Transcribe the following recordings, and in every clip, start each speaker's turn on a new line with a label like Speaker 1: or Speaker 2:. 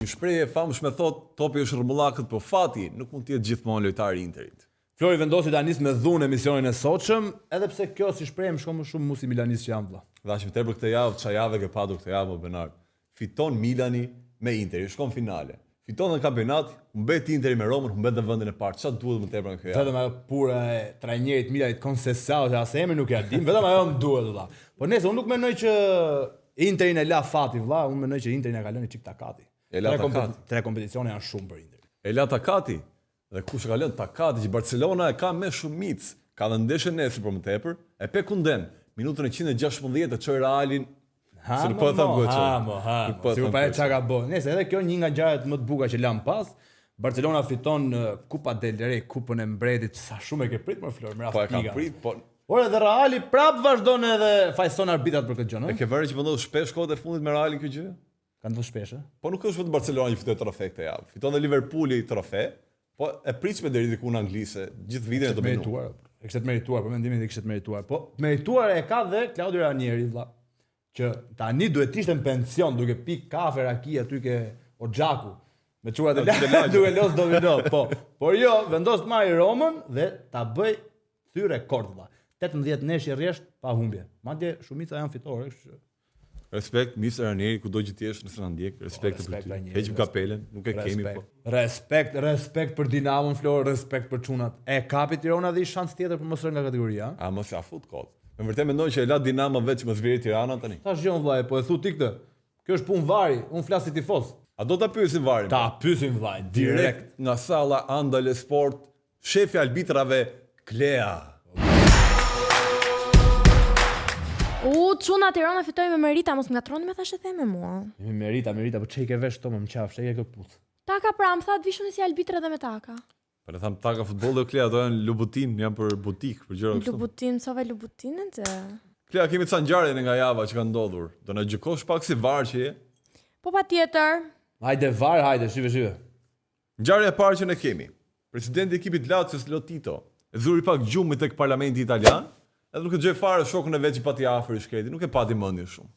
Speaker 1: Një shprehje e famshme thot, topi është rrëmullakët, po fati nuk mund të jetë gjithmonë lojtari i Interit.
Speaker 2: Flori vendosi ta nisë me dhunë emisionin e sotshëm, edhe pse kjo si shprehje më shkon më shumë musi milanistë që janë vëlla.
Speaker 1: Dashim tepër këtë javë, çfarë javë ke padur këtë javë Benar. Fiton Milani me Interi, shkon finale. Fiton në kampionat, humbet Interi me Romën, humbet në vendin e parë. Çfarë duhet më tepër në këtë javë?
Speaker 2: Vetëm ajo pura e trajnerit Milanit Conceição, që as emri nuk ja dim, vetëm ajo më duhet vëlla. Po nëse unë nuk mendoj që Interin e la fati vëlla, unë mendoj që Interin e ka lënë çik takati. Tre kompeticione janë shumë për Interin.
Speaker 1: E la takati. Dhe kush ka lënë takati që Barcelona e ka me shumicë, ka dhe ndeshën nesër për më tepër, e pe kunden, minutën e 116 të çoj Realin. Se nuk po e them goçë.
Speaker 2: Si pa e çka ka bën. Nëse edhe kjo një nga ngjarjet më të bukura që lam pas, Barcelona fiton Kupa del Rey, Kupën e Mbretit, sa shumë e ke prit më Flor, me
Speaker 1: Po e ka
Speaker 2: Raftiga.
Speaker 1: prit, po
Speaker 2: Por edhe Reali prap vazhdon edhe fajson arbitrat për këtë gjë,
Speaker 1: e
Speaker 2: ëh?
Speaker 1: ke vënë që vendos shpesh kohët e fundit me Realin kjo gjë?
Speaker 2: Kanë dhënë shpesh, ëh?
Speaker 1: Po nuk është vetëm Barcelona që fitoi trofe këtë javë. Fiton dhe Liverpooli trofe, po e pritshme deri diku në Angli se gjithë vitin e do
Speaker 2: merituar. E kishte merituar, për mendimin e kishte merituar. Po merituar e ka dhe Claudio Ranieri, vëlla, që tani duhet të ishte në pension duke pi kafe raki aty ke Oxhaku. Me çurat e lagja duke los domino, po. Por jo, vendos të marrë Romën dhe ta bëj thy rekord vëlla. 18 neshje rresht pa humbje. Madje shumica janë fitore, kështu që
Speaker 1: Respekt, Mr. Ranieri, kudo që ti jesh nëse na ndjek, respekt për ty. Heqim kapelen, nuk e kemi po.
Speaker 2: Respekt për Dinamon Flor, respekt për çunat. E kapi Tirana dhe i shans tjetër për mos rënë nga kategoria.
Speaker 1: A mos ja fut kot. Në vërtet mendoj që e la Dinamo vetë që mos vjen Tirana tani.
Speaker 2: Tash gjon vllai, po e thu ti këtë. Kjo është punë vari, unë flas si tifoz.
Speaker 1: A do ta pyesim Varin?
Speaker 2: Ta pyesim vllai, direkt
Speaker 1: nga salla Andale Sport, shefi arbitrave Klea.
Speaker 3: Çuna Tirana fitoi me Merita, mos ngatroni me thashë them me mua.
Speaker 2: Me Merita, po çe ke vesh to më qaf, çe ke kë puth.
Speaker 3: Taka pra më tha të vishuni si arbitra dhe me taka.
Speaker 1: Po le tham taka futboll dhe Klea do janë Lubutin, janë për butik, për gjëra kështu.
Speaker 3: Lubutin, sova Lubutinën të.
Speaker 1: Klea, kemi ca ngjarje nga java që ka ndodhur. Do na gjykosh pak si var që je?
Speaker 3: Po patjetër.
Speaker 2: Hajde var, hajde, shive.
Speaker 1: Ngjarja e parë që ne kemi. Presidenti i ekipit Lazios Lotito e dhuri pak gjumë tek parlamenti italian. Edhe nuk e gjej fare shokun e vet që pati afër i shkreti, nuk e pati mendje shumë.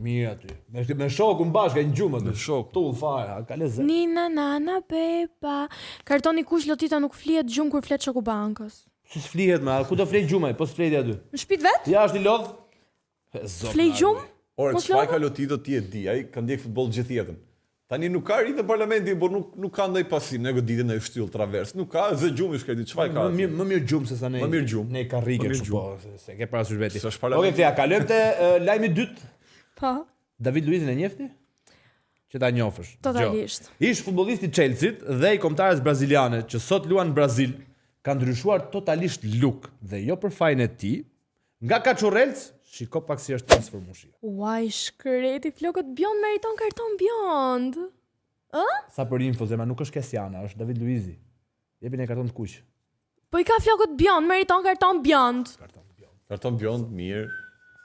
Speaker 2: Mirë aty. Me shokun bashkë një gjumë aty.
Speaker 1: Me shok.
Speaker 2: Tull fare, ka lezet.
Speaker 3: Nina nana beba. Kartoni kush Lotita nuk flihet gjumë kur flet shoku bankës.
Speaker 2: Si s'flihet me, ku do flet gjumaj, po s'fleti aty.
Speaker 3: Në shtëpi vet?
Speaker 2: Ja është i lodh.
Speaker 3: Flej gjumë?
Speaker 1: Ore,
Speaker 3: Mos
Speaker 1: çfarë
Speaker 3: lodh?
Speaker 1: ka Lotito ti e di, ai ka ndjek futboll gjithë jetën. Tani nuk ka rritë në parlamenti, por nuk ka ndaj pasim, ne goditën e shtyll travers. Nuk ka zë gjumë i shkreti, çfarë ka?
Speaker 2: Më mirë gjumë se sa ne.
Speaker 1: Më mirë gjumë.
Speaker 2: Ne karrike
Speaker 1: Më mirë
Speaker 2: kështu po, se ke parasysh veti.
Speaker 1: S'është parlament.
Speaker 2: Okej, Klea, kalojmë te lajmi i dytë.
Speaker 3: Po,
Speaker 2: David Luizin e njefti? Që ta njofësh.
Speaker 3: totalisht.
Speaker 2: Ish futbollisti i Chelsea-t dhe i kombëtares braziliane që sot luan në Brazil ka ndryshuar totalisht look dhe jo për fajin e tij. Nga Kaçurrelc, shiko pak si është transformuar.
Speaker 3: Uaj, shkreti flokët bjond meriton karton bjond.
Speaker 2: Sa për info, zema nuk është Kesiana, është David Luizi. Jepin e karton të kuq.
Speaker 3: Po i ka flokët bjond, meriton karton bjond.
Speaker 1: Karton bjond, mirë.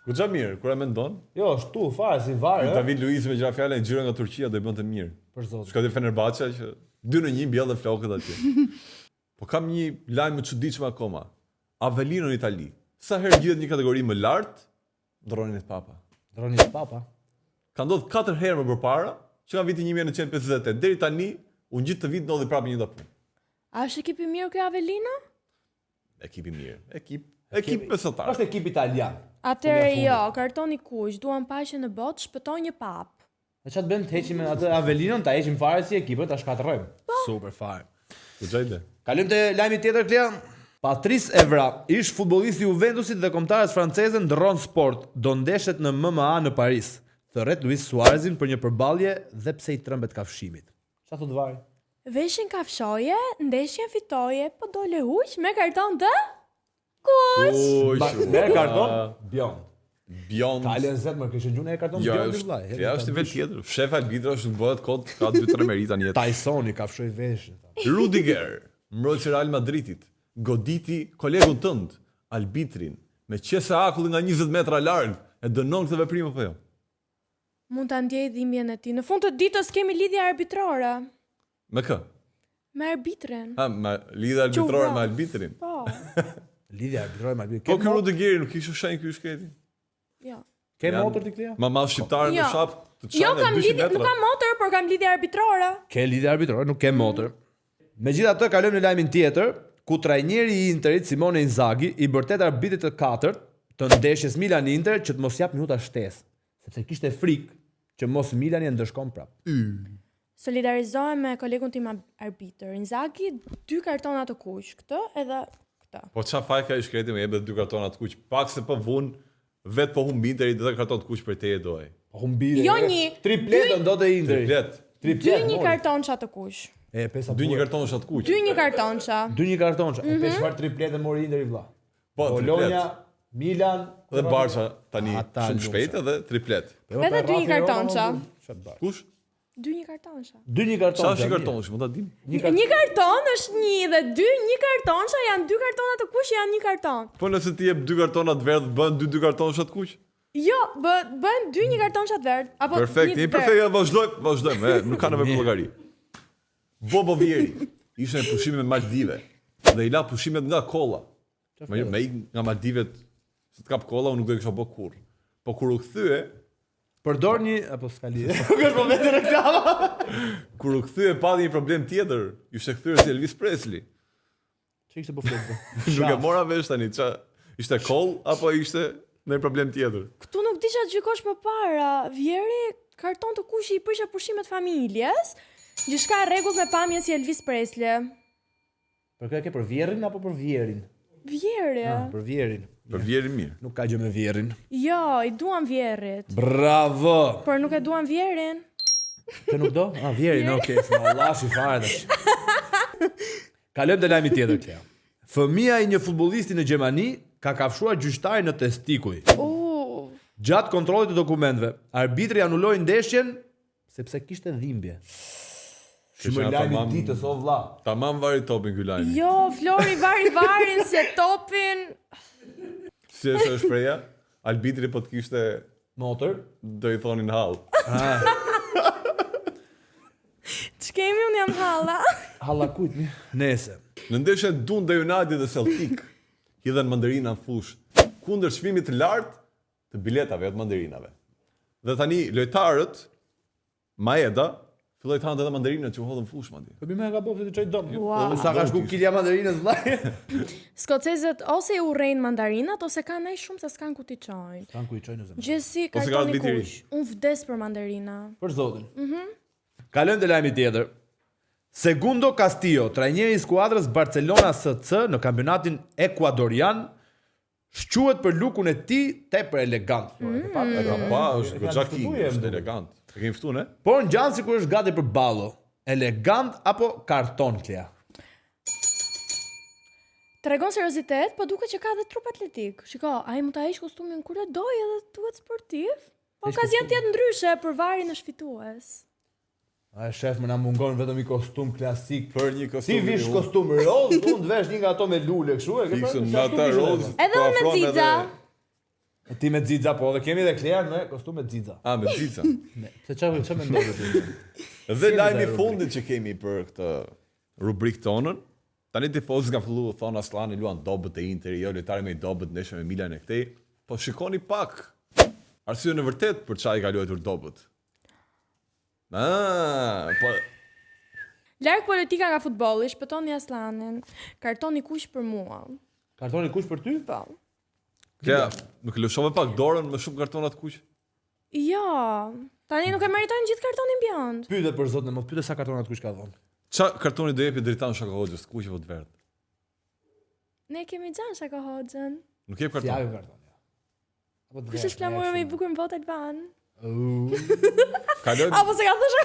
Speaker 1: Goxha mirë, kur e mendon?
Speaker 2: Jo, është tu, fare, si varë,
Speaker 1: David Luiz me gjëra fjalë e ngjyra nga Turqia do i bënte mirë.
Speaker 2: për zot.
Speaker 1: Shkoi te Fenerbahçe që 2-1 mbjell dhe flokët atje. Po kam një lajm të çuditshëm akoma. Avellino në Itali. Sa herë gjitet një kategori më lart, ndronin të papa.
Speaker 2: Droni papa.
Speaker 1: Ka ndodhur 4 herë më përpara, që nga viti 1958 deri tani, u ngjit të vit ndodhi prapë një dapun.
Speaker 3: A është ekip i mirë ky Avellino?
Speaker 1: Ekip i mirë. Ekip mesatar.
Speaker 2: Është ekip italian.
Speaker 3: Atëre jo, kartoni kuq, duan paqe në botë, shpëtoj një pap.
Speaker 2: Ne çfarë bën të heqim atë Avelinon, ta heqim fare si ekipën, ta shkatërrojmë. Super fare.
Speaker 1: Goxha ide.
Speaker 2: Kalojmë te lajmi tjetër, Klea. Patrice Evra, ish futbollisti i Juventusit dhe kombëtares franceze ndron Sport, do ndeshet në MMA në Paris. Thërret Luis Suarezin për një përballje dhe pse i trembet kafshimit. Çfarë thot vari?
Speaker 3: Veshin kafshoje, ndeshjen fitoje, po dole huq me karton të? Kush?
Speaker 2: Me karton bjond.
Speaker 1: Bjond.
Speaker 2: Ka lezet më kishë gjune e karton
Speaker 1: Jo,
Speaker 2: bjond vllai.
Speaker 1: ja është vetë tjetër. Shef arbitrash nuk bëhet kot, ka 2-3 merita në jetë.
Speaker 2: Tysoni kafshoi veshin.
Speaker 1: Rudiger, mbrojtësi i Real Madridit, goditi kolegun tënd, arbitrin, me qese akull nga 20 metra larg, e dënon këtë veprim apo jo?
Speaker 3: Mund ta ndjej dhimbjen e tij. Në fund të ditës kemi lidhje arbitrore
Speaker 1: Me kë?
Speaker 3: me arbitrin.
Speaker 1: Me lidhje arbitrore me arbitrin.
Speaker 3: Po.
Speaker 2: Lidhja arbitrore me arbitrin.
Speaker 1: Po ky Rudigeri nuk kishte shenjë ky shkreti.
Speaker 3: Jo.
Speaker 2: Ke motor ti Klea?
Speaker 1: Ma shqiptarë
Speaker 3: Jo.
Speaker 1: në shap
Speaker 3: Jo, kam lidhje, nuk kam motor, por kam lidhje arbitrore.
Speaker 2: Ke lidhje arbitrore, nuk ke motor. Megjithatë, kalojmë në lajmin tjetër, ku trajneri i Interit Simone Inzaghi i bërtet arbitrit të katërt të ndeshjes Milan-Inter që të mos jap minuta shtesë, sepse kishte frikë që mos Milani e ndëshkon prapë.
Speaker 3: Solidarizohem me kolegun tim arbitër. Inzaghi 2 kartona të kuq, këtë edhe këtë.
Speaker 1: Po çfarë faj ka i shkreti më jep 2 kartona të kuq, pak se po vun vet po humbi Interi 2 karton të kuq për te doj.
Speaker 2: Humbi.
Speaker 3: Jo një.
Speaker 2: Tripletën do të Interi.
Speaker 1: Triplet.
Speaker 3: 2 kartonça të kuq.
Speaker 2: E pesa.
Speaker 1: 2 kartonsha të kuq.
Speaker 3: 2 kartonça.
Speaker 2: 2 kartonça. E pe çfarë tripletë mori Interi vlla?
Speaker 1: Po,
Speaker 2: Bologna, Milan
Speaker 1: dhe Barça tani shumë shpejt edhe triplet.
Speaker 3: Edhe 2 kartonça.
Speaker 1: Kush?
Speaker 3: 2 kartonça.
Speaker 2: 2 kartonça.
Speaker 1: Çfarë është kartonsh, mund ta dim?
Speaker 3: Një karton është 1 dhe 2, 1 kartonça janë 2 kartona të kuq janë 1 karton.
Speaker 1: Po nëse ti jep 2 kartona të verdh, bën 2 kartonsha të kuq?
Speaker 3: Jo, bën 2 1 kartonça të verdh apo
Speaker 1: Perfekt,
Speaker 3: një
Speaker 1: i perfekt, vazhdojmë, nuk ka nevojë për llogari. Bobo Vieri ishte në pushime me Maldive dhe i la pushimet nga kolla. Me nga Maldivet, se të kap kolla, unë nuk do e kisha bë kurrë. Po kur u kthye,
Speaker 2: përdor një apo s'ka lidhje. Nuk është moment reklama.
Speaker 1: Kur u kthye pati një problem tjetër, ishte kthyer si Elvis Presley.
Speaker 2: Ç'ishte po flet?
Speaker 1: Nuk e mora vesh tani, ishte koll apo ishte në problem tjetër?
Speaker 3: Këtu nuk di çfarë gjykosh më para. Vieri karton të kuq i prisha pushimet familjes. Gjithçka rregull me pamjen si Elvis Presley.
Speaker 2: Për kë ke për Vjerrin apo për Vjerin?
Speaker 3: Vieri.
Speaker 2: Për Vjerin.
Speaker 1: Për Vjerin mirë.
Speaker 2: Nuk ka gjë me Vjerin.
Speaker 3: Jo, i duam Vjerrit.
Speaker 2: Bravo.
Speaker 3: Por nuk e duam Vjerin.
Speaker 2: Të nuk do? Vjerin, okay. Allashi fare tash. Kalojmë te lajmi tjetër Klea. Fëmia i një futbollisti në Gjermani ka kafshuar gjyqtarin në testikuj. Gjatë kontrollit të dokumenteve, arbitri anuloi ndeshjen sepse kishte dhimbje. Shumë lajmi ditës o vlla.
Speaker 1: Tamam vari topin ky lajmi.
Speaker 3: Jo, Flori varin se topin.
Speaker 1: Si është shpreha? Arbitri po të kishte
Speaker 2: motor,
Speaker 1: do i thonin hall.
Speaker 3: Ç'kemi unë jam halla.
Speaker 2: Halla kujt mi? Nese.
Speaker 1: Në ndeshjen Dundee United dhe Celtic, hidhen mandarina në fush, kundër çmimit të lartë të biletave të mandarinave. Dhe tani lojtarët Maeda filloi të hanë edhe mandarinat që u hodhën fush madje.
Speaker 2: Po më ka bëu të çoj dom.
Speaker 3: Wow.
Speaker 2: Sa ka shku kilja mandarinës vllai.
Speaker 3: Skocezët ose u urrejnë mandarinat ose kanë aq shumë se s'kan ku t'i çojnë.
Speaker 2: S'kan ku i çojnë zemër.
Speaker 3: Gjesi kartoni kuq. Unë vdes për mandarina.
Speaker 2: Për zotin. Kalojmë te lajmi tjetër. Segundo Castillo, trajneri i skuadrës Barcelona SC në kampionatin ekuadorian, shquhet për lukun e tij tepër elegant.
Speaker 1: Është goxha king, është elegant. E kemi ftuar ne?
Speaker 2: Por ngjan sikur është gati për ballo. Elegant apo karton Klea?
Speaker 3: Tregon seriozitet, po duket që ka edhe trup atletik. Shiko, ai mund ta heq kostumin kur e doj edhe duhet sportiv. Po okazion tjetër ndryshe për varin është fitues.
Speaker 2: A shef më na mungon vetëm i kostum klasik
Speaker 1: për një kostum.
Speaker 2: Si vish kostum roz, unë të vesh një nga ato me lule kështu e ke
Speaker 1: Fiksën nga ata roz.
Speaker 3: Edhe unë me xixa.
Speaker 2: Ti me xixa po, dhe kemi edhe Klean me kostum me xixa.
Speaker 1: Me xixa.
Speaker 2: Se çfarë mendon ti?
Speaker 1: Dhe lajmi i fundit që kemi për këtë rubrikë tonën. Tani tifozët kanë filluar thonë Aslani luan dobët e Interi, jo lojtari më i dobët ndeshën me Milan e këtej. Po shikoni pak. Arsyeën e vërtet për çfarë ka luajtur dobët. Po
Speaker 3: Larg politika nga futbolli, shpëtoni Aslanin. Kartoni kuq për mua.
Speaker 2: Kartoni kuq për ty?
Speaker 3: Po.
Speaker 1: Kja, nuk e lëshove pak dorën me shumë kartonat kuq?
Speaker 3: Jo. Tani nuk e meritojnë gjithë kartonin bjond.
Speaker 2: Pyete për zotin, mos pyete sa kartonat kuq ka dhënë.
Speaker 1: Ça kartoni do jepi Dritan Shaka Hoxhës, kuq apo të verdh?
Speaker 3: Ne kemi Xhan Shaka Hoxhën.
Speaker 1: Nuk jep karton.
Speaker 2: Si karton.
Speaker 3: Kush është flamuri më i bukur në botë Alban?
Speaker 1: Kaloj.
Speaker 3: Apo se ka thënë